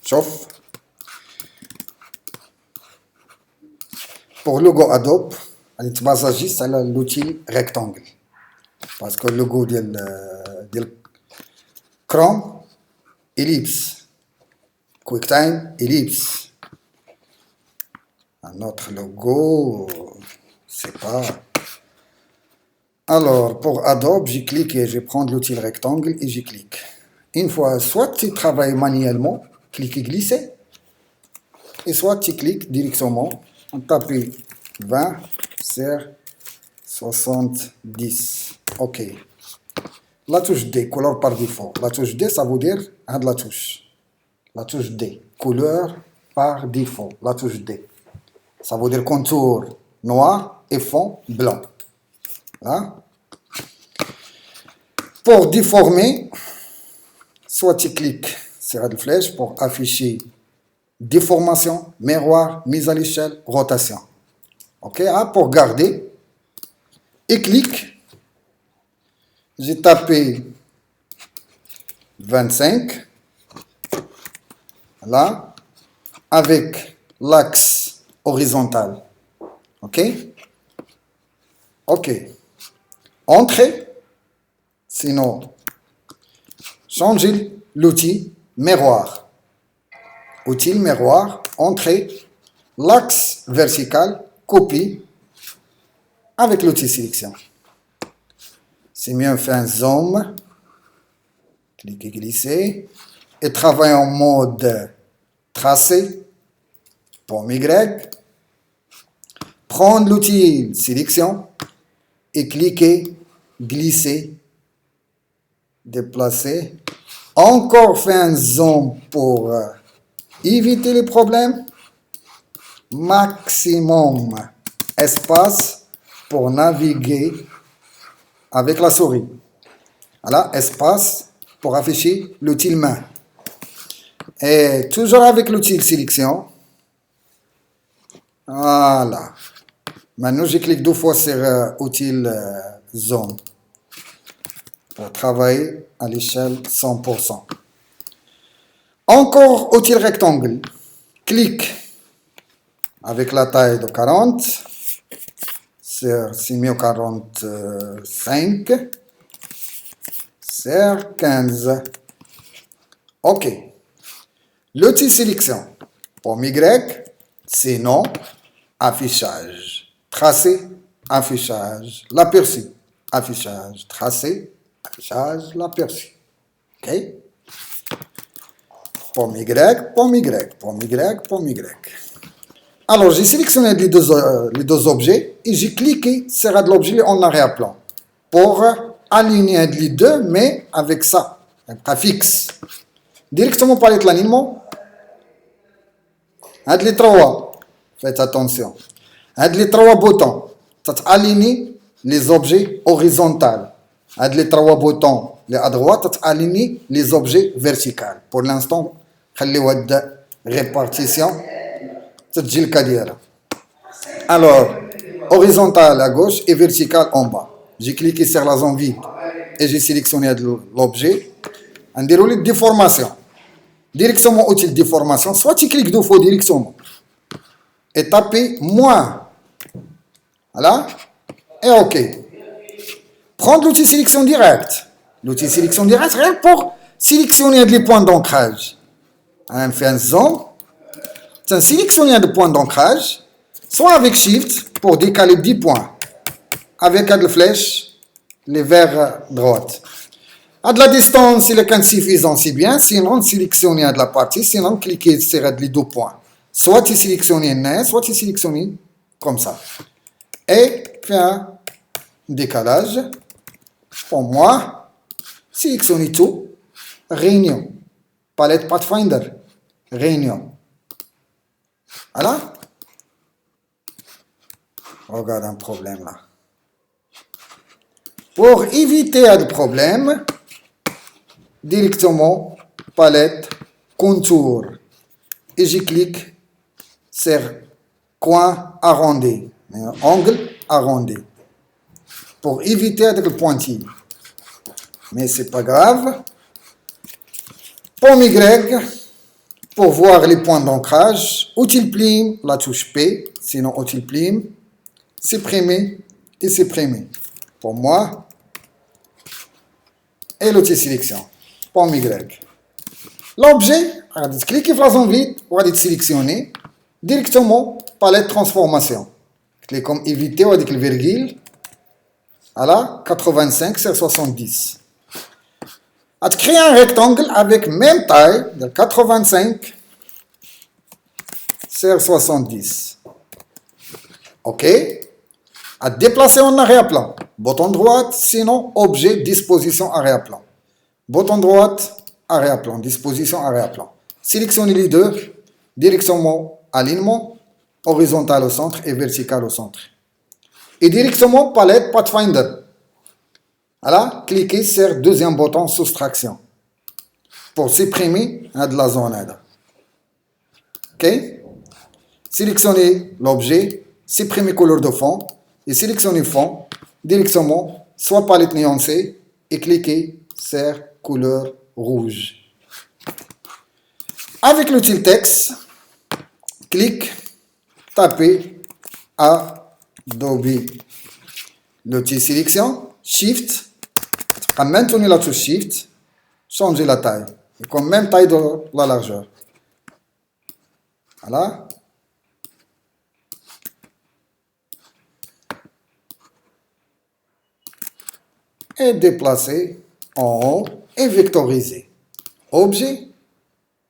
شوف pour logo Adobe غادي تبازا جيست على l'outil rectangle parce que le logo ديال Chrome ellipse QuickTime ellipse un autre logo c'est pas. Alors pour Adobe j'y clique et je vais prendre l'outil rectangle et j'y clique. Une fois, soit tu travailles manuellement, clique et glisser, et soit tu cliques directement, on tape 20, c'est 70. Ok. La touche D, couleur par défaut. La touche D, ça veut dire la touche. La touche D, couleur par défaut. La touche D. Ça veut dire contour noir et fond blanc. Là. Pour déformer, soit tu cliques sur la flèche pour afficher déformation, miroir, mise à l'échelle, rotation. Ok, pour garder, et clique. J'ai tapé 25, là, avec l'axe horizontal. Ok, ok. Entrée, sinon, changer l'outil miroir. Outil miroir, entrée, l'axe vertical, copie, avec l'outil sélection. C'est mieux faire un zoom, cliquez, glisser, et travailler en mode tracé, pomme Y, prendre l'outil sélection, et cliquer, glisser, déplacer, encore faire un zoom pour éviter les problèmes, maximum espace pour naviguer avec la souris. Voilà, espace pour afficher l'outil main. Et toujours avec l'outil sélection. Voilà. Maintenant, je clique 2 fois sur l'outil zone pour travailler à l'échelle 100%. Encore outil rectangle. Clique avec la taille de 40 sur 645 sur 15. OK. L'outil sélection. Pomme Y, c'est non, affichage. Tracé, affichage. L'aperçu, affichage. Tracé, affichage. L'aperçu. OK. Pomme Y, pomme Y, pomme Y, pomme Y. Alors, j'ai sélectionné les deux objets et j'ai cliqué sur l'objet en arrière-plan pour aligner les deux, mais avec ça, un fixe. Directement par l'alignement, les 3, faites attention. Les 3 boutons, ça aligne les objets horizontaux. Les 3 boutons à droite, ça aligne les objets verticaux. Pour l'instant, خليوا répartition. Alors, horizontal à gauche et vertical en bas. J'ai cliqué sur la zone vide et j'ai sélectionné l'objet. On déroule déformation. Directement outil de déformation. Soit tu cliques 2 fois directement et tapez moins. Voilà. Et OK. Prendre l'outil sélection directe. L'outil sélection directe, rien pour sélectionner les points d'ancrage. On fait un zoom. C'est sélectionner des points d'ancrage, soit avec Shift pour décaler 10 points, avec la flèche, les vers droite. À de la distance, il est suffisant, c'est bien, sinon sélectionner de la partie, sinon cliquez sur les 2 points. Soit tu sélectionnes soit tu sélectionnes comme ça. Et faire un décalage. Pour moi, sélectionnez tout, réunion, palette Pathfinder, réunion. Voilà. Regarde un problème là. Pour éviter un problème, directement, palette, contour. Et je clique sur coin arrondi, angle arrondi. Pour éviter le pointillé. Mais c'est pas grave. Pomme Y. Pour voir les points d'ancrage, outil plume, la touche P, sinon outil plume, supprimer et supprimer. Pour moi, et l'outil sélection, pomme Y. L'objet, cliquez sur la zone vide, vous allez sélectionner directement palette transformation. Cliquez comme éviter ou avec le virgule, voilà, 85 sur 70. À créer un rectangle avec même taille de 85 sur 70. OK. À déplacer en arrière-plan. Bouton droit, sinon objet, disposition arrière-plan. Bouton droite, arrière-plan, disposition arrière-plan. Sélectionnez les deux, directement alignement, horizontal au centre et vertical au centre. Et directement palette Pathfinder. Voilà, cliquez sur le deuxième bouton soustraction pour supprimer de la zone. OK? Sélectionnez l'objet, supprimez couleur de fond et sélectionnez fond directement, soit palette nuancée et cliquez sur couleur rouge. Avec l'outil texte, clique, tapez Adobe. L'outil sélection, Shift, maintenez la touche Shift, changez la taille, et comme même taille de la largeur. Voilà. Et déplacer en haut et vectoriser. Objet,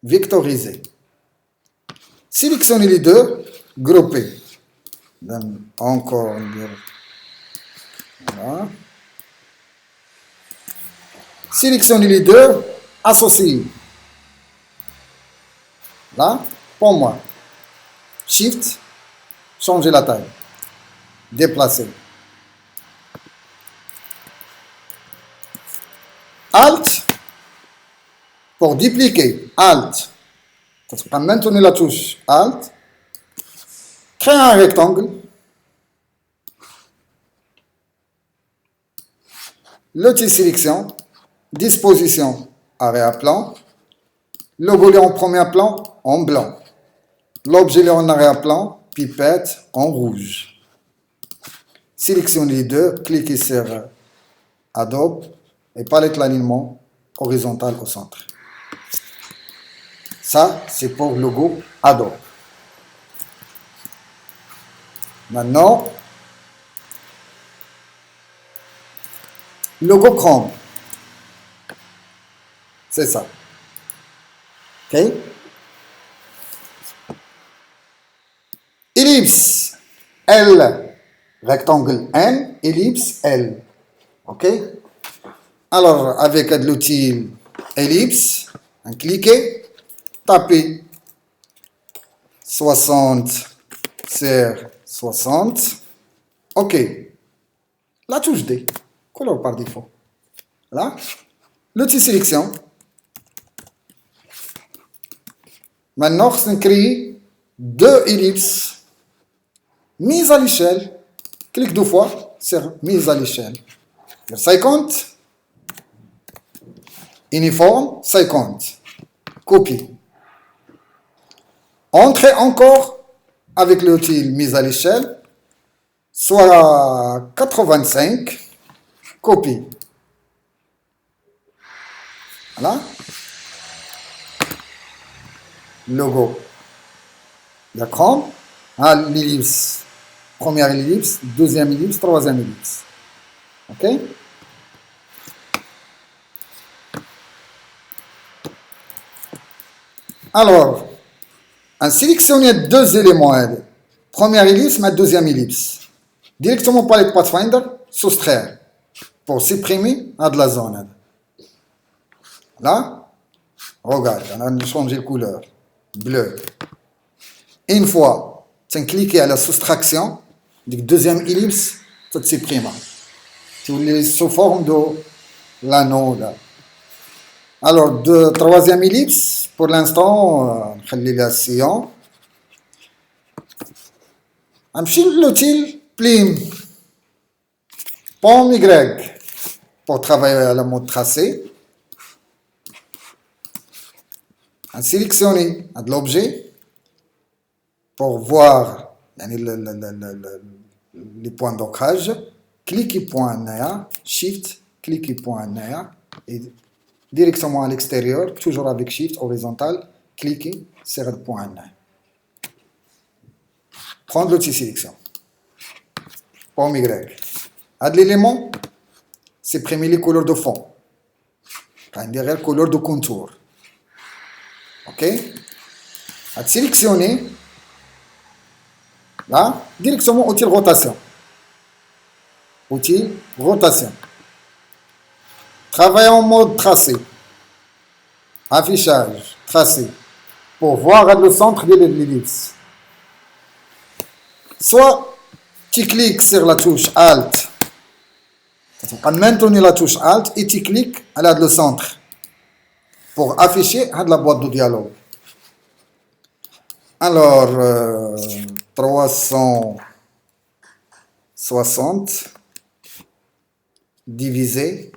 vectoriser. Sélectionnez les deux, groupez. Encore. Voilà. Sélectionnez les deux, associez. Là, pour moi. Shift, changez la taille. Déplacer. Alt, pour dupliquer. Alt. Maintenez la touche Alt. Créer un rectangle. L'outil sélection. Disposition arrière-plan. Logo en premier plan en blanc. L'objet en arrière-plan, pipette en rouge. Sélectionnez les deux, cliquez sur Adobe et palette l'alignement horizontal au centre. Ça, c'est pour le logo Adobe. Maintenant, logo Chrome. C'est ça. OK? Ellipse L, rectangle N, ellipse L. OK? Alors, avec l'outil ellipse, cliquez, tapez 60 sur 60. OK. La touche D, couleur par défaut. Là, l'outil sélection. Maintenant, on crée deux ellipses. Mise à l'échelle. Clique deux fois sur mise à l'échelle. 50. Uniforme, 50. Copie. Entrez encore avec l'outil mise à l'échelle. Soit 85. Copie. Voilà. Logo. L'écran. L'ellipse. Première ellipse, deuxième ellipse, troisième ellipse. OK? Alors, on sélectionne deux éléments. Première ellipse, ma deuxième ellipse. Directement par le Pathfinder, soustraire. Pour supprimer de la zone. Là, regarde, on a changé de couleur. Bleu. Une fois, tu cliques à la soustraction, la deuxième ellipse, ça te supprime. Tu l'es sous forme de l'anneau. Alors, de troisième ellipse, pour l'instant, je vais la sillon. Je vais l'outil plume. Pomme Y. Pour travailler à la mode tracé. sélectionner l'objet pour voir les points d'ancrage. Cliquez point NAIA, Shift, cliquez point NAIA et directement à l'extérieur, toujours avec Shift horizontal, cliquez sur le point NAIA. Prendre l'outil sélection. Pomme Y. À l'élément, supprimer les couleurs de fond. Derrière, couleur de contour. Ok? À sélectionner, là, directement outil rotation. Outil rotation. Travailler en mode tracé. Affichage, tracé. Pour voir le centre de l'ellipse. Soit tu cliques sur la touche Alt. Maintenir la touche Alt et tu cliques à le centre. Pour afficher la boîte de dialogue. Alors, 360 divisé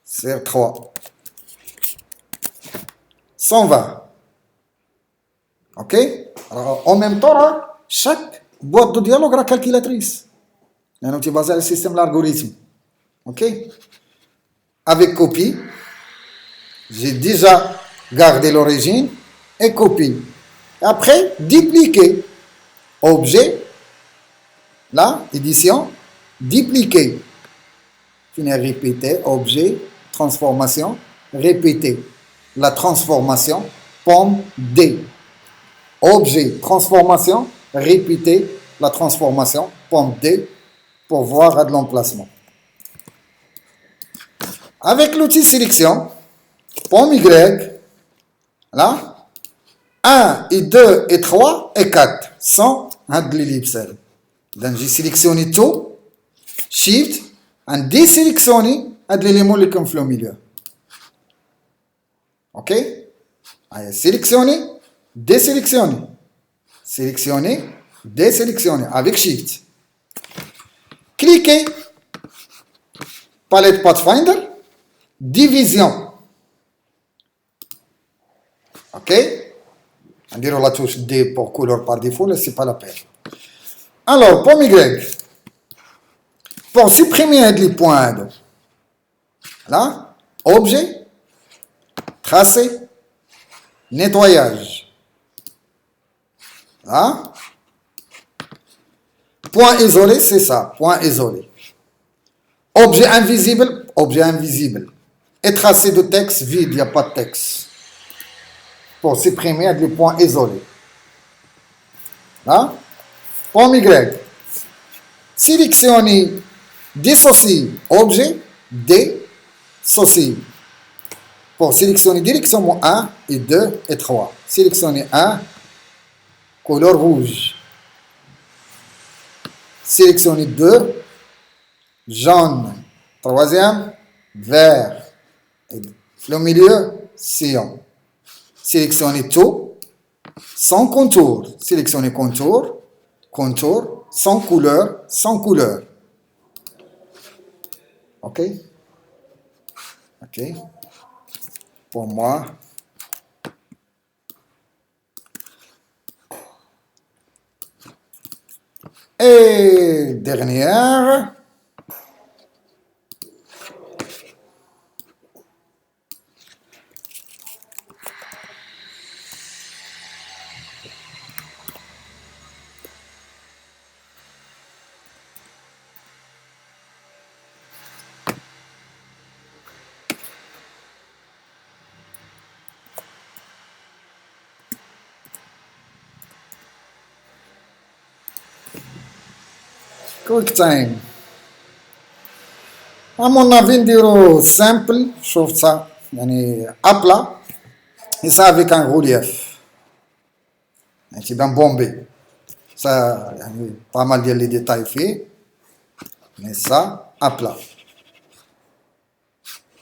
sur 3. 120. Ok? Alors, en même temps, chaque boîte de dialogue a une calculatrice. On est basé sur le système de l'algorithme. Ok? Avec copie, j'ai déjà gardé l'origine et copie. Après, dupliquer. Objet, là, édition, dupliquer. Finir répéter, objet, transformation, répéter. La transformation, pomme D. Objet, transformation, répéter la transformation, pomme D, pour voir de l'emplacement. Avec l'outil sélection, pomme Y, là, 1 et 2 et 3 et 4 sont de l'ellipse. Donc j'ai sélectionné tout, Shift, et désélectionné l'élément qui est au milieu. Ok? Sélectionner, désélectionner. Sélectionner, désélectionner avec Shift. Cliquez, palette Pathfinder, division. Ok? On dirait la touche D pour couleur par défaut, ce n'est pas la peine. Alors, pomme Y, pour supprimer les points, là, objet, tracé, nettoyage. Là, point isolé, c'est ça, point isolé. Objet invisible. Et tracé de texte vide, il n'y a pas de texte. Pour supprimer les points isolés. Là, pomme Y. Sélectionnez, dissocier, objet, dissocier. Pour sélectionner directement 1 et 2 et 3. Sélectionnez 1, couleur rouge. Sélectionnez 2, jaune. Troisième, vert. Et le milieu, cyan. Sélectionnez tout, sans contour. Sélectionnez contour, contour, sans couleur, sans couleur. Ok? Ok. Pour moi. Et dernière. Quick time. À mon avis, dire simple, je trouve ça, à plat, et ça avec un relief. C'est bien bombé. Ça, pas mal de les détails faits, mais ça, à plat.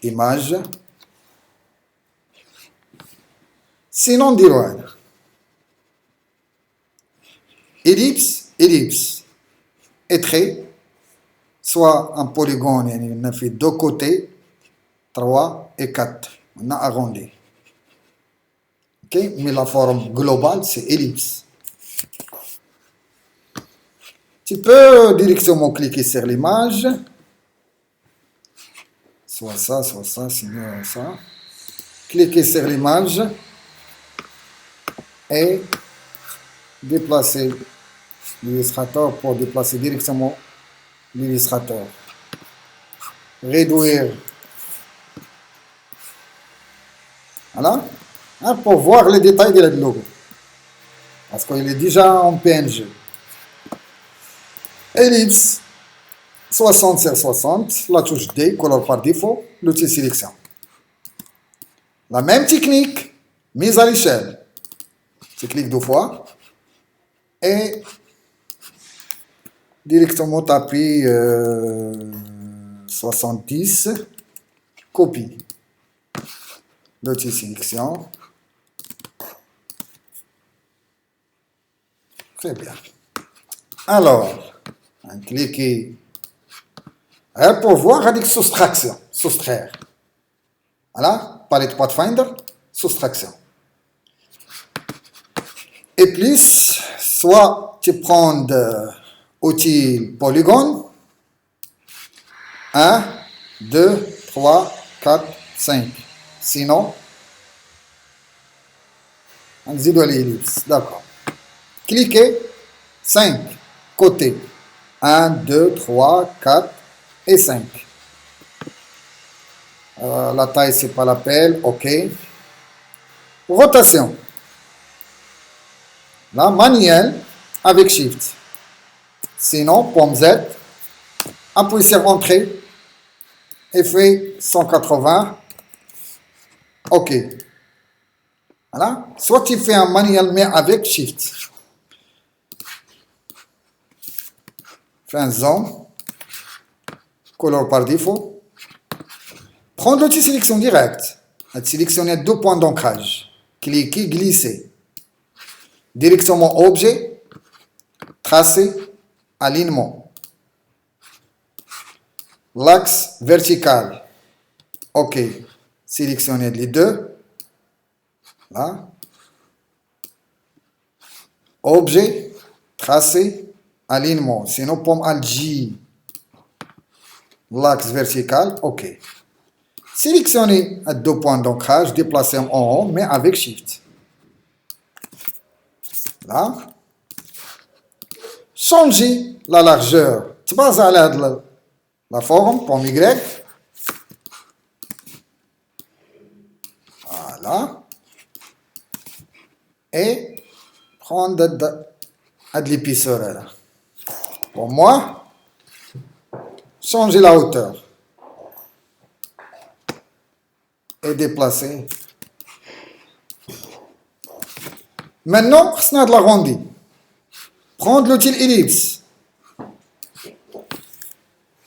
Image. Sinon, dire ellipse, ellipse. Et trait, soit un polygone, on a fait deux côtés, 3 et 4. On a arrondi. Ok, mais la forme globale, c'est ellipse. Tu peux directement cliquer sur l'image. Soit ça, c'est mieux ça. Cliquez sur l'image et déplacer l'illustrateur pour déplacer directement l'illustrateur. Réduire. Voilà. Pour voir les détails de la logo. Parce qu'il est déjà en PNG. Ellipse. 60 sur 60. La touche D, couleur par défaut. L'outil sélection. La même technique, mise à l'échelle. Tu cliques 2 fois. Et directement tapis 70. Copie. L'outil sélection. Très bien. Alors, on clique pour voir avec soustraction. Soustraire. Voilà, palette Pathfinder, soustraction. Et plus, soit tu prends outil polygone. 1, 2, 3, 4, 5. Sinon, on dit l'ellipse. D'accord. Cliquez 5 côtés. 1, 2, 3, 4 et 5. La taille, c'est pas la peine. OK. Rotation. Là, manuel avec Shift. Sinon, pomme Z. Appuie sur Entrée. Et fait 180. OK. Voilà. Soit tu fais un manuel, mais avec Shift. Fais un zoom. Couleur par défaut. Prends l'outil sélection directe. Sélectionnez 2 points d'ancrage. Cliquez, glissez. Directement objet. Tracé. Alignement. L'axe vertical. OK. Sélectionnez les deux. Là. Objet. Tracé. Alignement. Sinon, pomme Alt J. L'axe vertical. OK. Sélectionnez 2 points d'ancrage. Déplacez en haut, mais avec Shift. Là. Changez la largeur. Tu bases à la forme, pomme Y. Voilà. Et prendre de l'épaisseur là. Pour moi, changer la hauteur. Et déplacer. Maintenant, on a de l'arrondi. Prendre l'outil ellipse.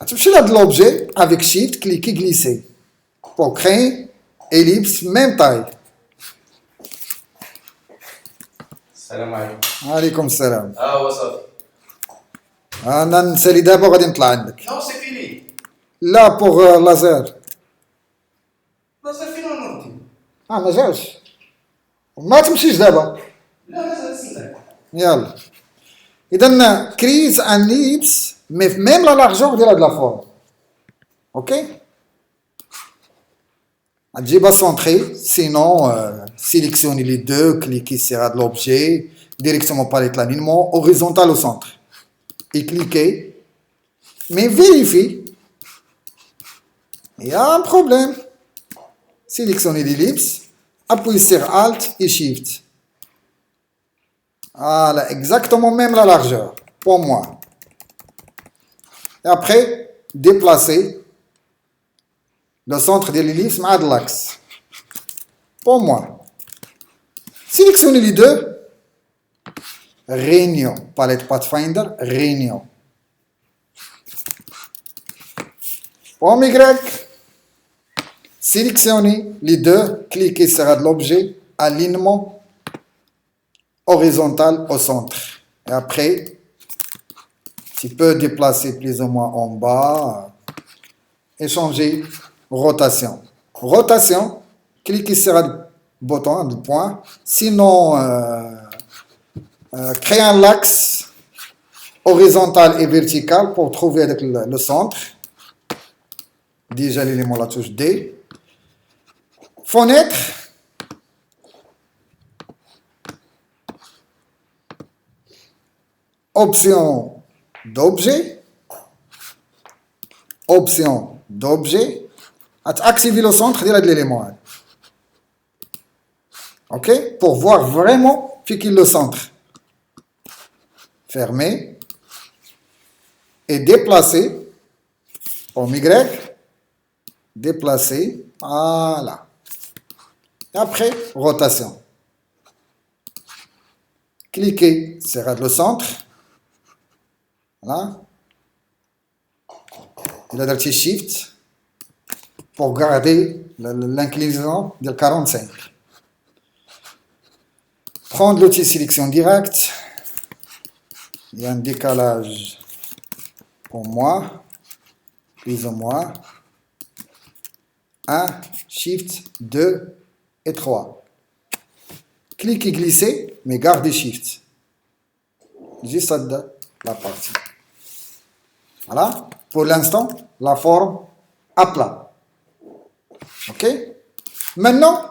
Tu vas de l'objet avec Shift, cliquez, glisser. Pour créer ellipse, même taille. السلام عليكم. عليكم السلام. وصافي. انا نسالي دابا غادي نطلع عندك. نو سي فيني. لا بوغ لازير. مازال فين نوردي؟ ما جاش. ما تمشيش دابا. لا مازال نستنى. يلا. اذا كريز ان ليبس مي ميم لا لارجور ديال هاد لا فورم. اوكي. تجيبها سونتري سينون sélectionnez les deux, cliquez sur l'objet, directement palette l'alignement, horizontal au centre. Et cliquez. Mais vérifiez. Il y a un problème. Sélectionnez l'ellipse, appuyez sur Alt et Shift. Voilà, exactement même la largeur, pour moi. Et après, déplacez le centre de l'ellipse à l'axe. Pour moi. Sélectionnez les deux. Réunion. Palette Pathfinder. Réunion. Pomme Y. Sélectionnez les deux. Cliquez sur l'objet. Alignement horizontal au centre. Et après, tu peux déplacer plus ou moins en bas. Et changer rotation. Rotation. Cliquez sur bouton, de point. Sinon, créer un axe horizontal et vertical pour trouver avec le centre. Déjà l'élément, la touche D. Fenêtre. Option d'objet. Option d'objet. Activer le centre de l'élément. Ok? Pour voir vraiment qu'il est le centre. Fermer. Et déplacer. Pour Y. Déplacer. Voilà. Et après, rotation. Cliquez sur le centre. Voilà. Il a un petit shift pour garder l'inclinaison de 45. Prendre l'outil sélection directe. Il y a un décalage pour moi, plus ou moins. 1, shift, 2 et 3. Cliquez glisser, mais gardez shift. Juste la partie. Voilà. Pour l'instant, la forme à plat. Ok? Maintenant,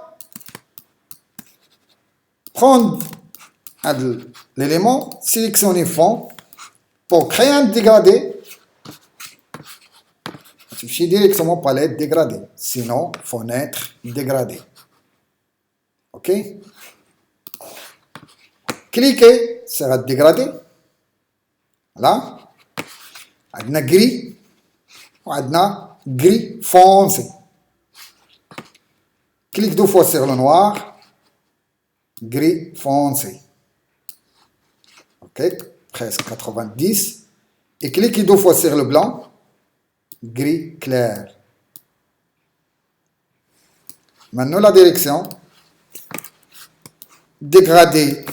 prendre l'élément, sélectionner fond pour créer un dégradé. Je suis directement palette dégradée. Sinon, fenêtre dégradée. Ok? Cliquez sur le dégradé. Là. On a gris. On a gris foncé. Clique 2 fois sur le noir. Gris foncé. Ok? Presque 90. Et cliquez 2 fois sur le blanc. Gris clair. Maintenant la direction. Dégrader.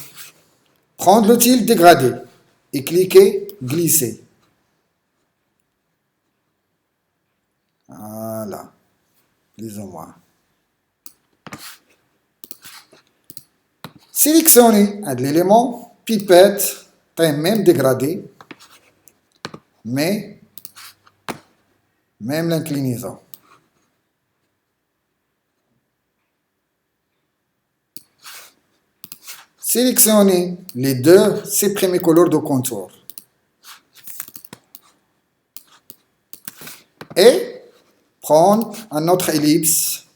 Prendre l'outil dégradé. Et cliquez glisser. Voilà. Plus ou moins. Sélectionnez l'élément, pipette, même dégradé, mais même l'inclinaison. Sélectionnez les deux supprimés couleurs de contour. Et prendre un autre ellipse,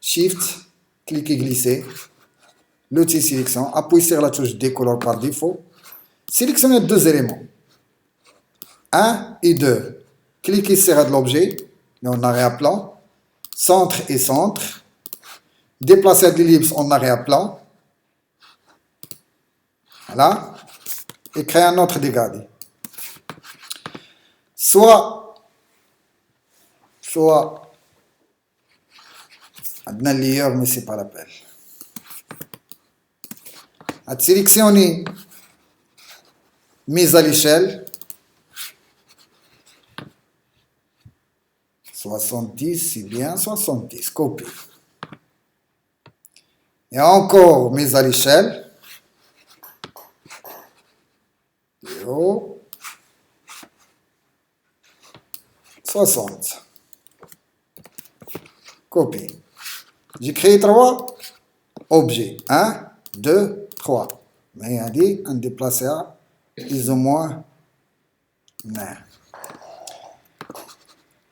Shift, cliquez glisser, l'outil sélection, appuyez sur la touche découleur par défaut, sélectionnez deux éléments, 1 et 2, cliquez sur l'objet, en arrière-plan, centre et centre, déplacez l'ellipse en arrière-plan, voilà, et créez un autre dégradé. Soit عندنا الليور mais c'est pas la peine. À sélectionner mise à l'échelle 70 c'est bien 70 copie. Et encore mise à l'échelle 0 60 copie. J'ai créé 3 objets. 1, 2, 3. Mais on dit, on déplace à plus ou moins. Non.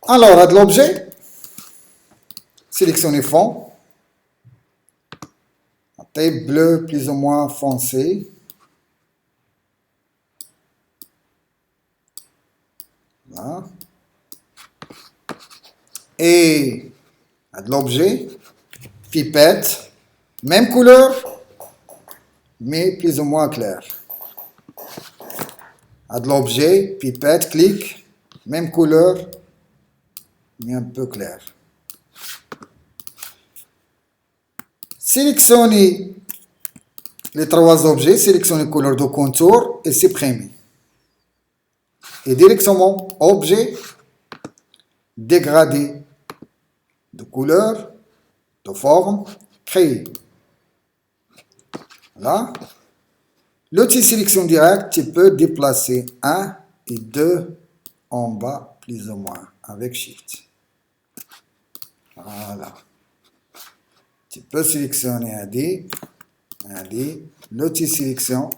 Alors, à l'objet, sélectionnez fond. Taille bleu plus ou moins foncé. Là. Et à l'objet, pipette, même couleur, mais plus ou moins clair. À l'objet, pipette, clic, même couleur, mais un peu clair. Sélectionnez les 3 objets, sélectionnez couleur de contour et supprimez. Et directement, objet, dégradé de couleur, de forme, créer. Là, l'outil sélection directe, tu peux déplacer 1 et 2 en bas, plus ou moins, avec Shift. Voilà. Tu peux sélectionner un dé, l'outil sélection,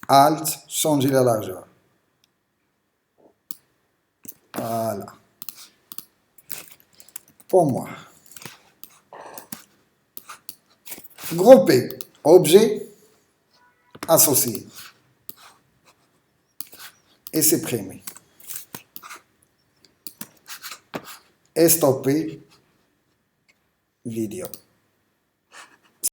Alt, changer la largeur. Voilà. Pour moi. Grouper, objet, associé. Et supprimer. Et stopper vidéo.